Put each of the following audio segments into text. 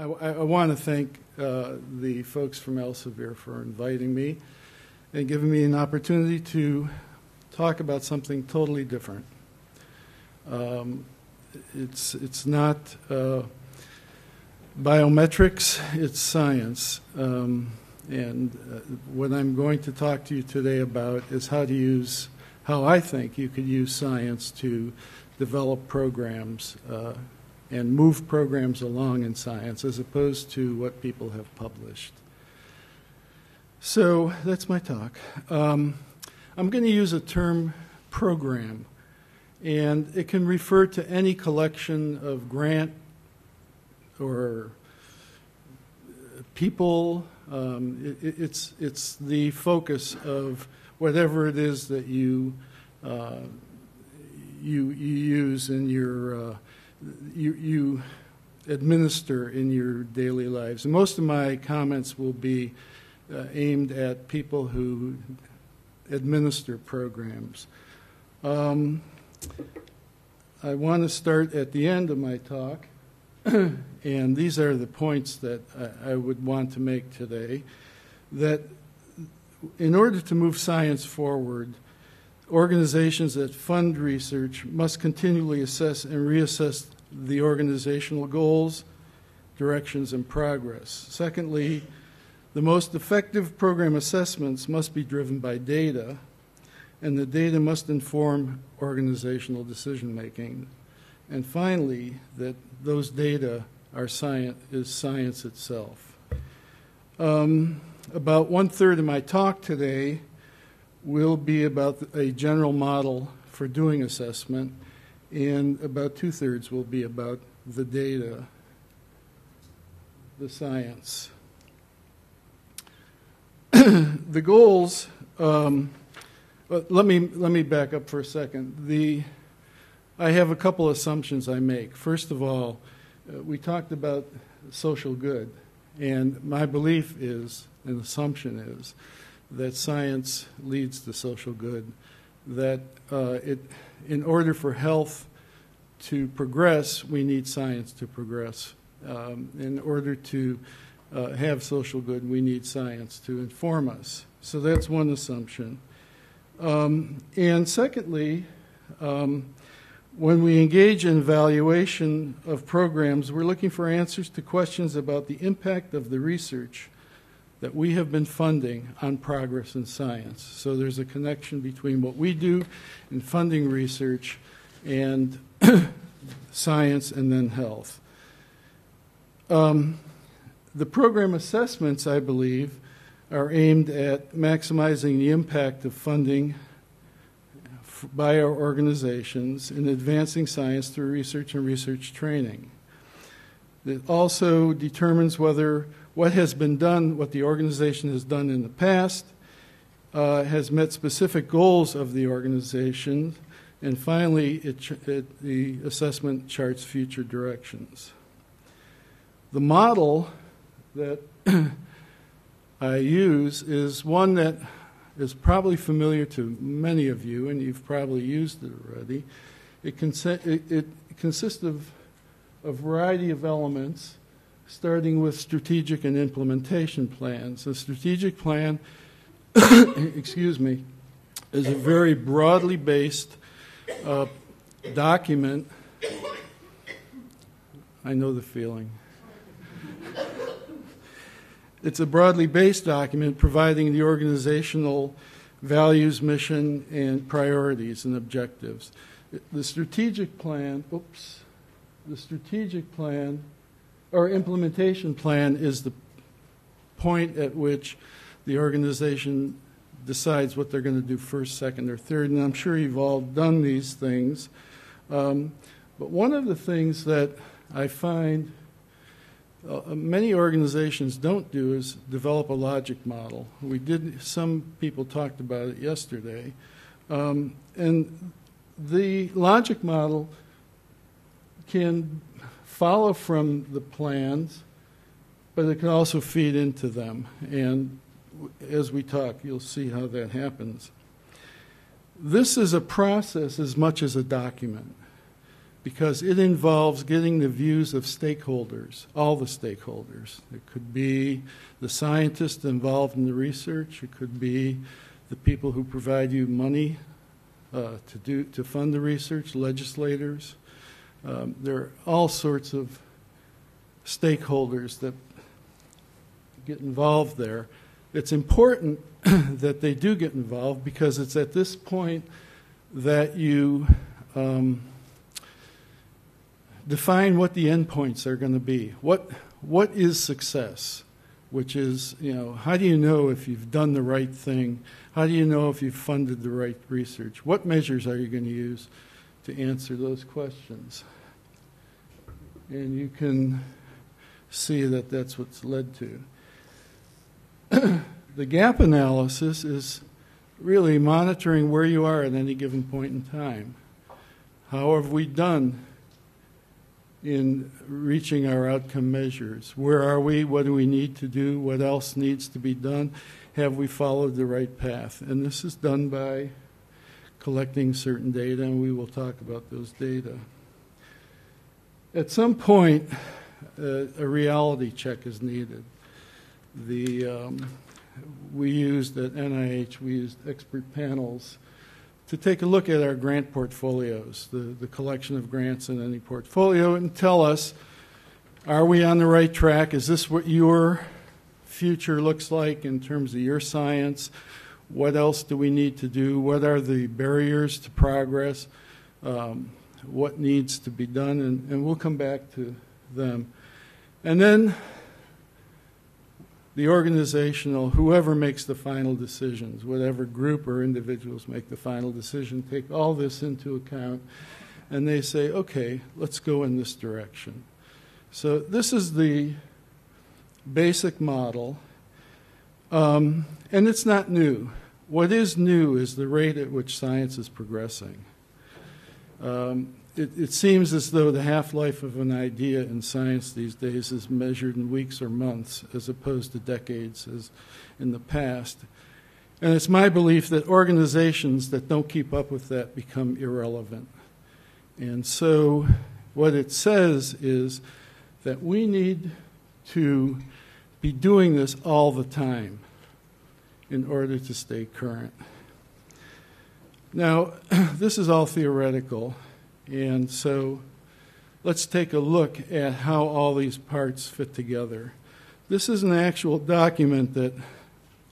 I want to thank the folks from Elsevier for inviting me and giving me an opportunity to talk about something totally different. It's not biometrics, it's science. And what I'm going to talk to you today about is how I think you could use science to develop programs and move programs along in science as opposed to what people have published. So that's my talk. I'm going to use a term program, and it can refer to any collection of grant or people. It's the focus of whatever it is that you use in your you administer in your daily lives. And most of my comments will be aimed at people who administer programs. I want to start at the end of my talk, and these are the points that I would want to make today, that in order to move science forward, organizations that fund research must continually assess and reassess the organizational goals, directions, and progress. Secondly, the most effective program assessments must be driven by data, and the data must inform organizational decision-making. And finally, that those data are science itself. About 1/3 of my talk today will be about a general model for doing assessment, and about 2/3 will be about the data, the science. The goals, let me back up for a second. I have a couple assumptions I make. First of all, we talked about social good, and my belief is, an assumption is, that science leads to social good, that in order for health to progress, we need science to progress. In order to have social good, we need science to inform us. So that's one assumption. And secondly, when we engage in evaluation of programs, we're looking for answers to questions about the impact of the research that we have been funding on progress in science. So there's a connection between what we do in funding research and science and then health. The program assessments, I believe, are aimed at maximizing the impact of funding by our organizations in advancing science through research and research training. It also determines whether what has been done, what the organization has done in the past, has met specific goals of the organization, and finally, the assessment charts future directions. The model that I use is one that is probably familiar to many of you, and you've probably used it already. It consists of a variety of elements, starting with strategic and implementation plans. A strategic plan, excuse me, is a very broadly based document. I know the feeling. It's a broadly based document providing the organizational values, mission, and priorities and objectives. The strategic plan, or implementation plan is the point at which the organization decides what they're going to do first, second, or third, and I'm sure you've all done these things. But one of the things that I find many organizations don't do is develop a logic model. Some people talked about it yesterday. And the logic model can follow from the plans, but it can also feed into them. And as we talk, you'll see how that happens. This is a process as much as a document. because it involves getting the views of stakeholders, all the stakeholders. It could be the scientists involved in the research. It could be the people who provide you money to fund the research, legislators. There are all sorts of stakeholders that get involved there. It's important that they do get involved because it's at this point that you define what the endpoints are going to be. What is success? Which is, how do you know if you've done the right thing? How do you know if you've funded the right research? What measures are you going to use to answer those questions? And you can see that that's what's led to. The gap analysis is really monitoring where you are at any given point in time. How have we done in reaching our outcome measures? Where are we? What do we need to do? What else needs to be done? Have we followed the right path? And this is done by collecting certain data, and we will talk about those data. At some point, a reality check is needed. We used at NIH, we used expert panels to take a look at our grant portfolios, the collection of grants in any portfolio, and tell us, are we on the right track? Is this what your future looks like in terms of your science? What else do we need to do? What are the barriers to progress? What needs to be done? And we'll come back to them. And then the organizational, whoever makes the final decisions, whatever group or individuals make the final decision, take all this into account, and they say, okay, let's go in this direction. So this is the basic model, and it's not new. What is new is the rate at which science is progressing. It seems as though the half-life of an idea in science these days is measured in weeks or months as opposed to decades as in the past. And it's my belief that organizations that don't keep up with that become irrelevant. And so what it says is that we need to be doing this all the time in order to stay current. Now, this is all theoretical. And so let's take a look at how all these parts fit together. This is an actual document that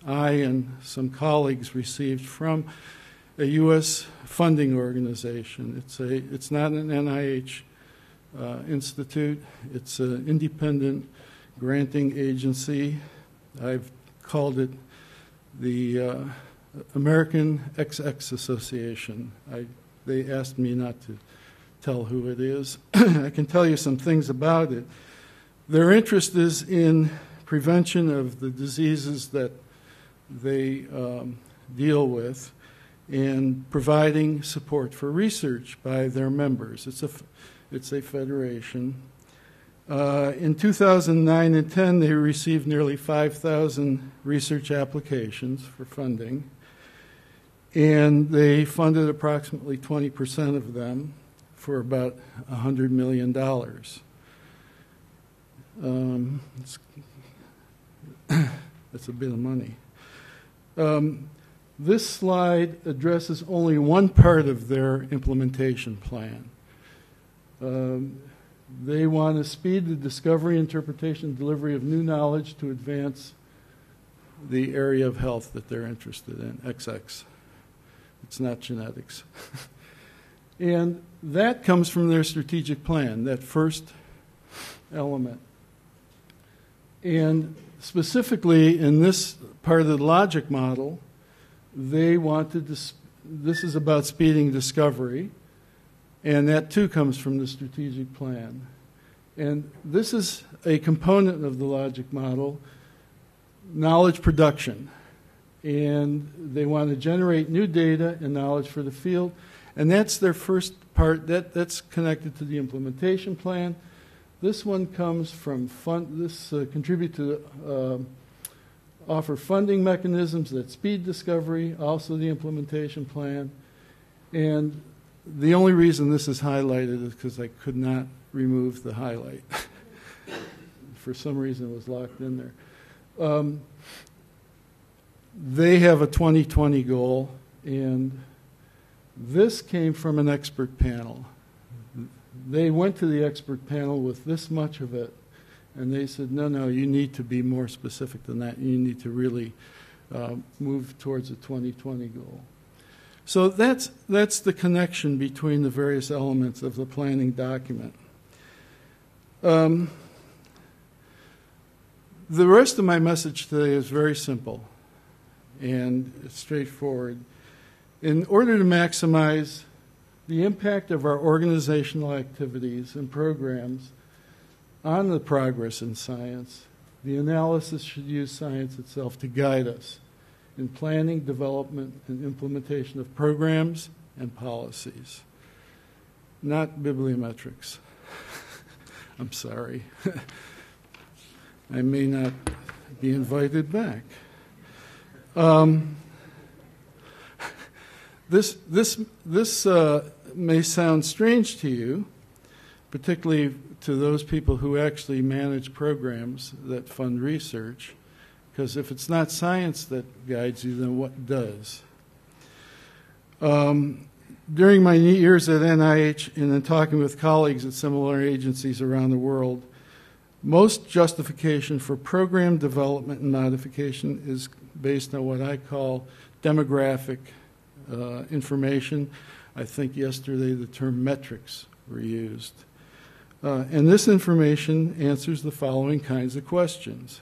I and some colleagues received from a U.S. funding organization. It's not an NIH institute. It's an independent granting agency. I've called it the American XX Association. They asked me not to tell who it is. I can tell you some things about it. Their interest is in prevention of the diseases that they deal with and providing support for research by their members. It's a federation. In 2009 and 10, they received nearly 5,000 research applications for funding, and they funded approximately 20% of them for about $100 million. That's a bit of money. This slide addresses only one part of their implementation plan. They want to speed the discovery, interpretation, and delivery of new knowledge to advance the area of health that they're interested in, XX. It's not genetics. And that comes from their strategic plan, that first element. And specifically in this part of the logic model, they wanted to, this is about speeding discovery, and that too comes from the strategic plan. And this is a component of the logic model, knowledge production. And they want to generate new data and knowledge for the field. And that's their first part. That's connected to the implementation plan. This one comes from contribute to offer funding mechanisms that speed discovery, also the implementation plan. And the only reason this is highlighted is because I could not remove the highlight. For some reason it was locked in there. They have a 2020 goal, and this came from an expert panel. They went to the expert panel with this much of it, and they said, no, you need to be more specific than that. You need to really move towards a 2020 goal. So that's the connection between the various elements of the planning document. The rest of my message today is very simple and straightforward. In order to maximize the impact of our organizational activities and programs on the progress in science, the analysis should use science itself to guide us in planning, development, and implementation of programs and policies, not bibliometrics. I'm sorry. I may not be invited back. This may sound strange to you, particularly to those people who actually manage programs that fund research, because if it's not science that guides you, then what does? During my years at NIH and in talking with colleagues at similar agencies around the world, most justification for program development and modification is based on what I call demographic information. I think yesterday the term metrics were used. And this information answers the following kinds of questions.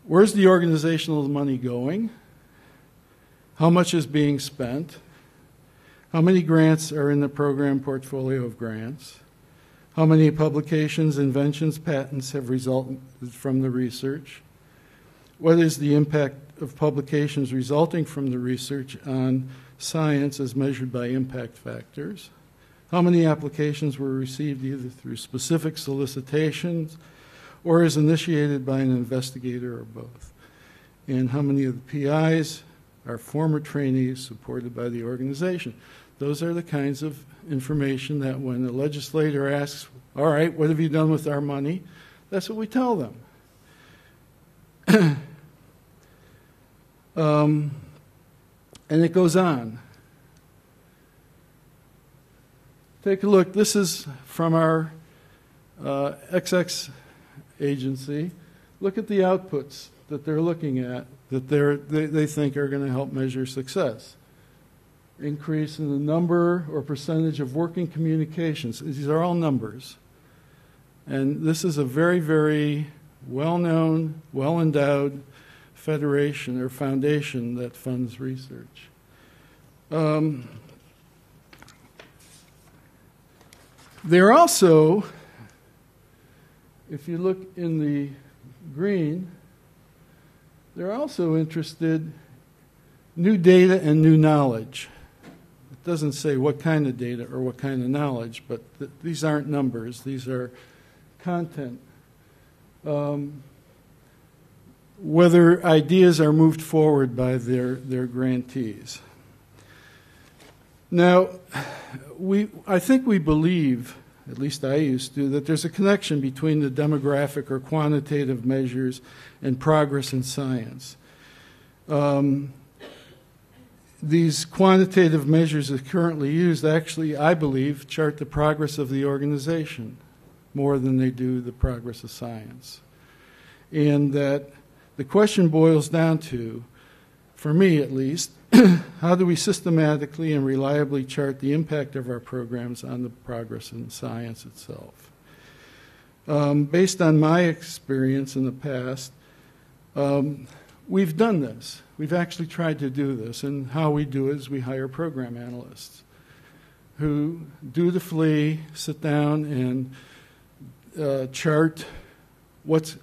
Where's the organizational money going? How much is being spent? How many grants are in the program portfolio of grants? How many publications, inventions, patents have resulted from the research? What is the impact of publications resulting from the research on science as measured by impact factors? How many applications were received either through specific solicitations or is initiated by an investigator or both? And how many of the PIs are former trainees supported by the organization? Those are the kinds of information that when the legislator asks, all right, what have you done with our money? That's what we tell them. And it goes on. Take a look. This is from our XX agency. Look at the outputs that they're looking at that they think are going to help measure success. Increase in the number or percentage of working communications. These are all numbers. And this is a very, very well-known, well-endowed federation or foundation that funds research. They're also, if you look in the green, they're also interested in new data and new knowledge. It doesn't say what kind of data or what kind of knowledge, but these aren't numbers. These are content. Whether ideas are moved forward by their grantees. Now, I think we believe, at least I used to, that there's a connection between the demographic or quantitative measures and progress in science. These quantitative measures that are currently used actually, I believe, chart the progress of the organization more than they do the progress of science. And that the question boils down to, for me at least, how do we systematically and reliably chart the impact of our programs on the progress in science itself? Based on my experience in the past, we've done this. We've actually tried to do this, and how we do it is we hire program analysts who dutifully sit down and chart what's,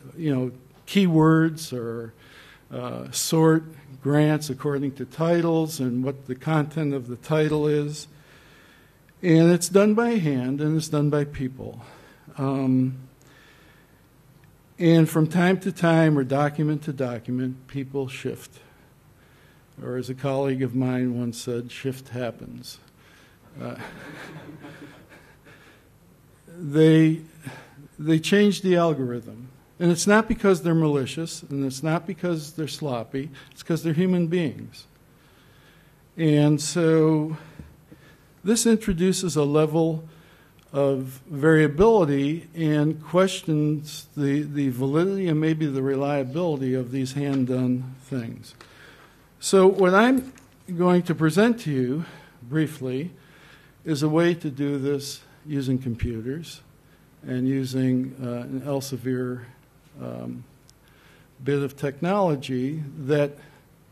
keywords or sort grants according to titles and what the content of the title is. And it's done by hand and it's done by people. And from time to time or document to document, people shift. or as a colleague of mine once said, shift happens. They changed the algorithm. And it's not because they're malicious, and it's not because they're sloppy, it's because they're human beings. And so this introduces a level of variability and questions the validity and maybe the reliability of these hand-done things. So what I'm going to present to you briefly is a way to do this using computers and using an Elsevier bit of technology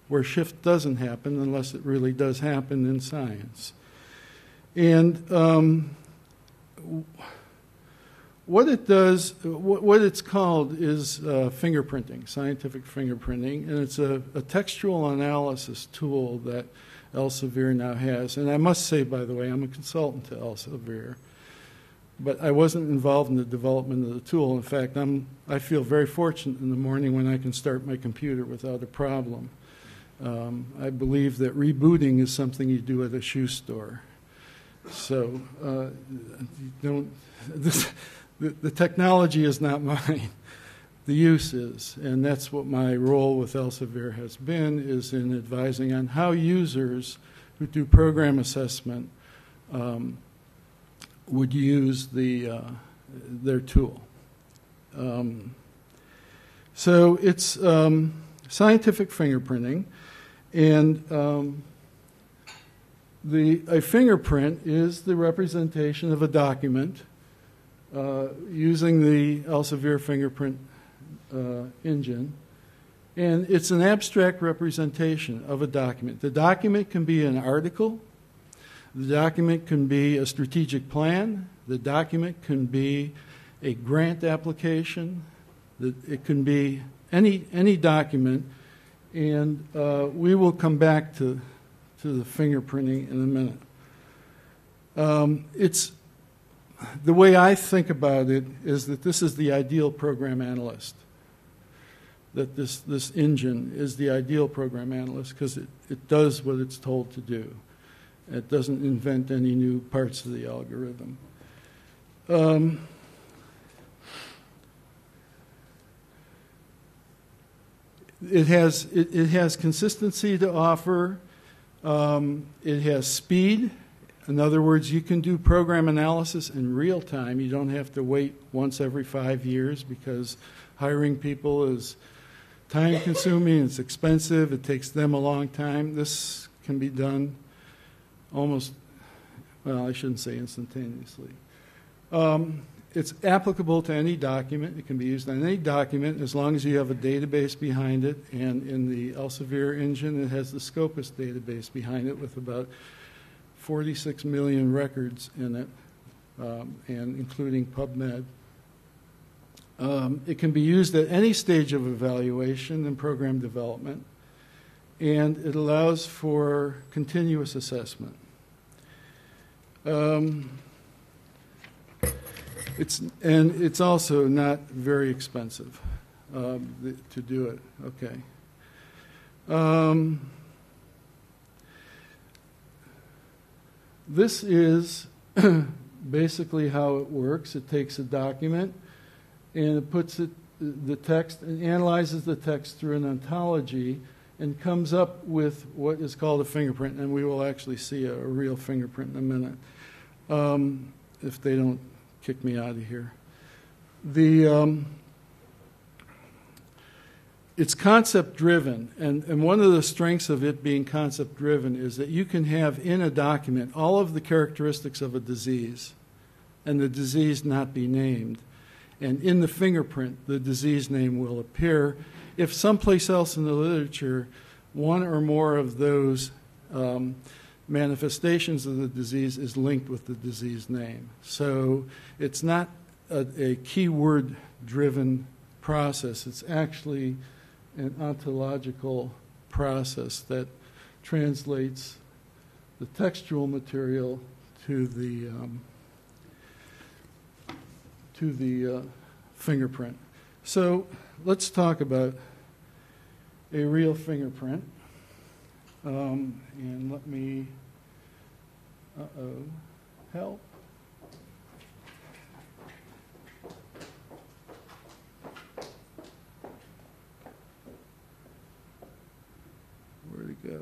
where shift doesn't happen unless it really does happen in science. And what it does, what it's called is fingerprinting, scientific fingerprinting, and it's a textual analysis tool that Elsevier now has. And I must say, by the way, I'm a consultant to Elsevier, but I wasn't involved in the development of the tool. In fact, I feel very fortunate in the morning when I can start my computer without a problem. I believe that rebooting is something you do at a shoe store. So the technology is not mine. The use is, and that's what my role with Elsevier has been, is in advising on how users who do program assessment would use their tool. So it's scientific fingerprinting, and a fingerprint is the representation of a document using the Elsevier fingerprint engine, and it's an abstract representation of a document. The document can be an article, the document can be a strategic plan, the document can be a grant application, it can be any document, and we will come back to the fingerprinting in a minute. The way I think about it is that this is the ideal program analyst, that this engine is the ideal program analyst because it does what it's told to do. It doesn't invent any new parts of the algorithm. It has consistency to offer. It has speed. In other words, you can do program analysis in real time. You don't have to wait once every 5 years because hiring people is time-consuming, it's expensive, it takes them a long time. This can be done almost, well, I shouldn't say instantaneously. It's applicable to any document. It can be used on any document as long as you have a database behind it. And in the Elsevier engine, it has the Scopus database behind it with about 46 million records in it, and including PubMed. It can be used at any stage of evaluation and program development, and it allows for continuous assessment. It's also not very expensive to do it. Okay. This is basically how it works. It takes a document and it puts the text and analyzes the text through an ontology and comes up with what is called a fingerprint. And we will actually see a real fingerprint in a minute if they don't kick me out of here. It's concept-driven, and one of the strengths of it being concept-driven is that you can have in a document all of the characteristics of a disease, and the disease not be named. And in the fingerprint, the disease name will appear. If someplace else in the literature, one or more of those manifestations of the disease is linked with the disease name. So it's not a keyword-driven process. It's actually an ontological process that translates the textual material to the fingerprint. So let's talk about a real fingerprint. And let me, help. Where'd it go?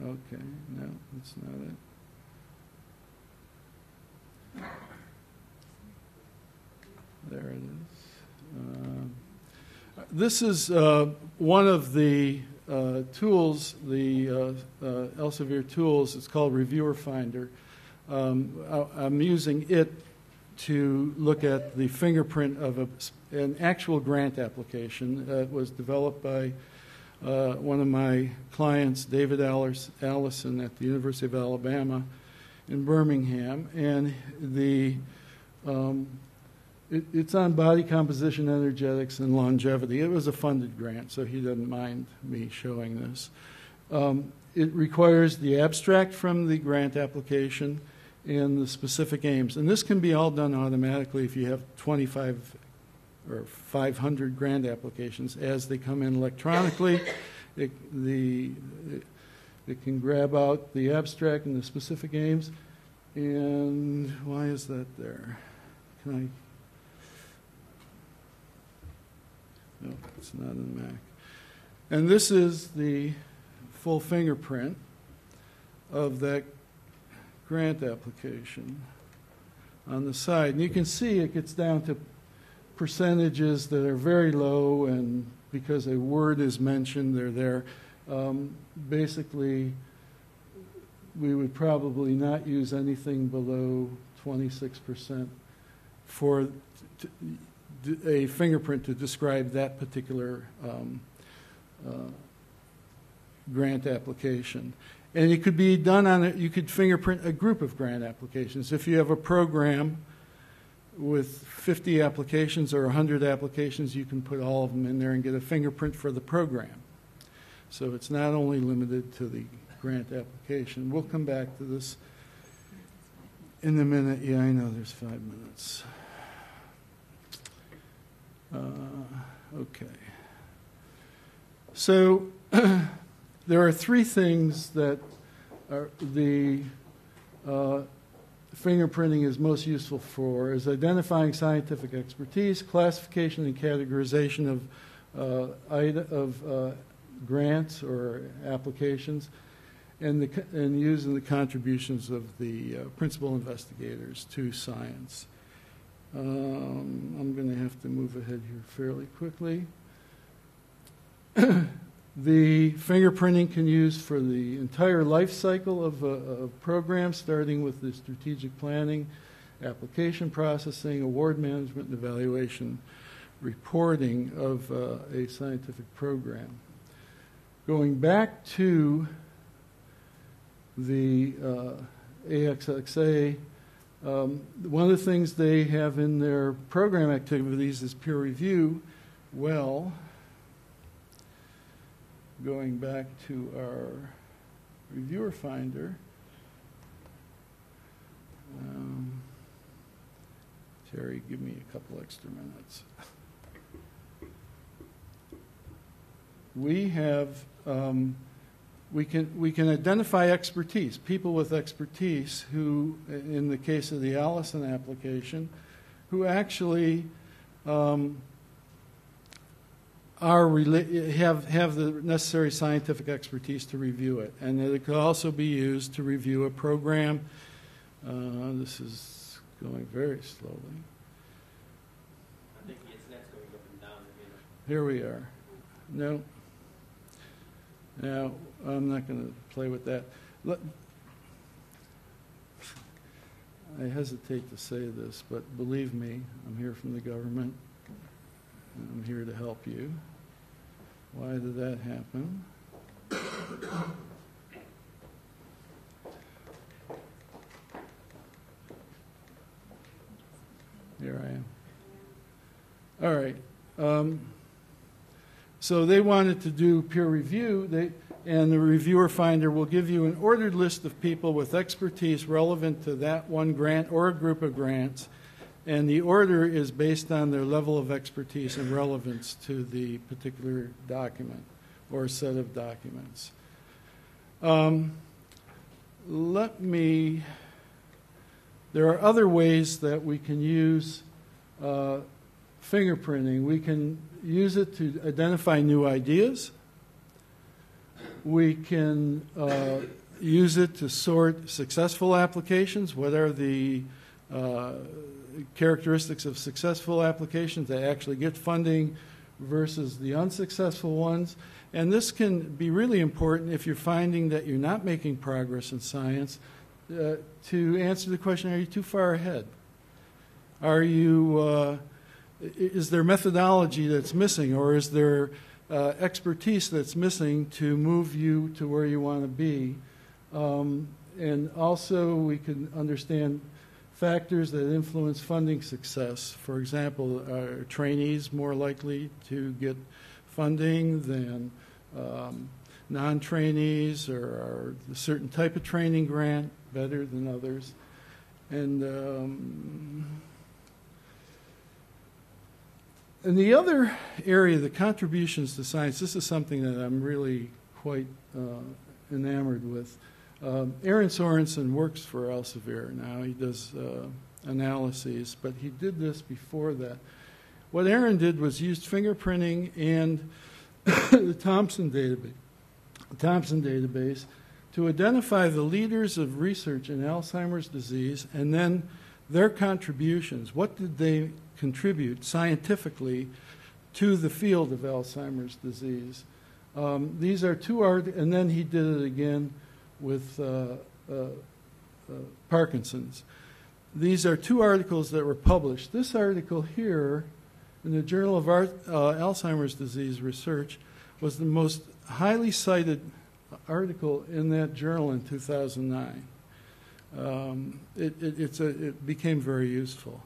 Okay, no, that's not it. There it is. This is one of the tools, the Elsevier tools. It's called Reviewer Finder. I'm using it to look at the fingerprint of an actual grant application that was developed by one of my clients, David Allison, at the University of Alabama in Birmingham. And it's on body composition, energetics, and longevity. It was a funded grant, so he doesn't mind me showing this. It requires the abstract from the grant application and the specific aims. And this can be all done automatically if you have 25 or 500 grant applications. As they come in electronically, it can grab out the abstract and the specific aims. And why is that there? Can I? No, it's not in the Mac. And this is the full fingerprint of that grant application on the side. And you can see it gets down to percentages that are very low, and because a word is mentioned, they're there. Basically, we would probably not use anything below 26% for a fingerprint to describe that particular grant application. And it could be done on you could fingerprint a group of grant applications. If you have a program with 50 applications or 100 applications, you can put all of them in there and get a fingerprint for the program. So it's not only limited to the grant application. We'll come back to this in a minute. Yeah, I know there's 5 minutes. Okay. So there are three things that are the fingerprinting is most useful for: is identifying scientific expertise, classification and categorization of grants or applications, and using the contributions of the principal investigators to science. I'm going to have to move ahead here fairly quickly. The fingerprinting can use for the entire life cycle of a program, starting with the strategic planning, application processing, award management, and evaluation reporting of a scientific program. Going back to the AXXA, one of the things they have in their program activities is peer review. Well, going back to our reviewer finder, Terry, give me a couple extra minutes. We have we can identify expertise, people with expertise who, in the case of the Allison application, who actually have the necessary scientific expertise to review it. And it could also be used to review a program. This is going very slowly. I think the internet's going up and down again. Here we are. No. Now, I'm not going to play with that. I hesitate to say this, but believe me, I'm here from the government. I'm here to help you. Why did that happen? Here I am. All right. So they wanted to do peer review, and the reviewer finder will give you an ordered list of people with expertise relevant to that one grant or a group of grants, and the order is based on their level of expertise and relevance to the particular document or set of documents. There are other ways that we can use fingerprinting. We can use it to identify new ideas. We can use it to sort successful applications. What are the characteristics of successful applications that actually get funding versus the unsuccessful ones? And this can be really important if you're finding that you're not making progress in science, to answer the question, are you too far ahead? Is there methodology that's missing, or is there expertise that's missing to move you to where you want to be? And also we can understand factors that influence funding success. For example, are trainees more likely to get funding than non-trainees, or are a certain type of training grant better than others? And the other area, the contributions to science, this is something that I'm really quite enamored with. Aaron Sorensen works for Elsevier now. He does analyses, but he did this before that. What Aaron did was used fingerprinting and the Thompson database to identify the leaders of research in Alzheimer's disease, and then their contributions. What did they contribute scientifically to the field of Alzheimer's disease? These are two and then he did it again with Parkinson's. These are two articles that were published. This article here in the Journal of Alzheimer's Disease Research was the most highly cited article in that journal in 2009. It became very useful.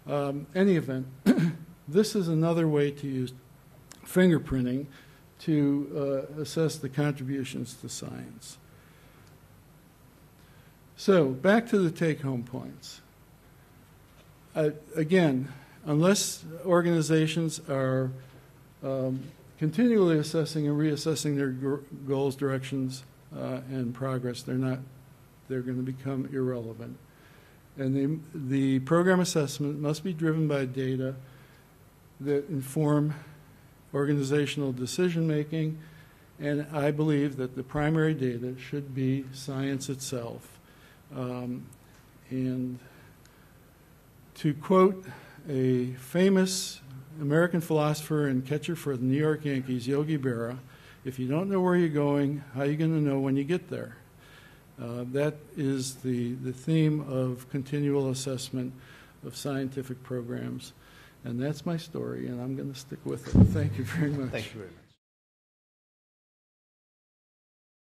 Any event, this is another way to use fingerprinting to assess the contributions to science. So back to the take-home points. Again, unless organizations are continually assessing and reassessing their goals, directions, and progress, they're going to become irrelevant. And the program assessment must be driven by data that inform organizational decision-making, and I believe that the primary data should be science itself. And to quote a famous American philosopher and catcher for the New York Yankees, Yogi Berra, if you don't know where you're going, how are you going to know when you get there? That is the theme of continual assessment of scientific programs. And that's my story, and I'm going to stick with it. Thank you very much. Thank you very much.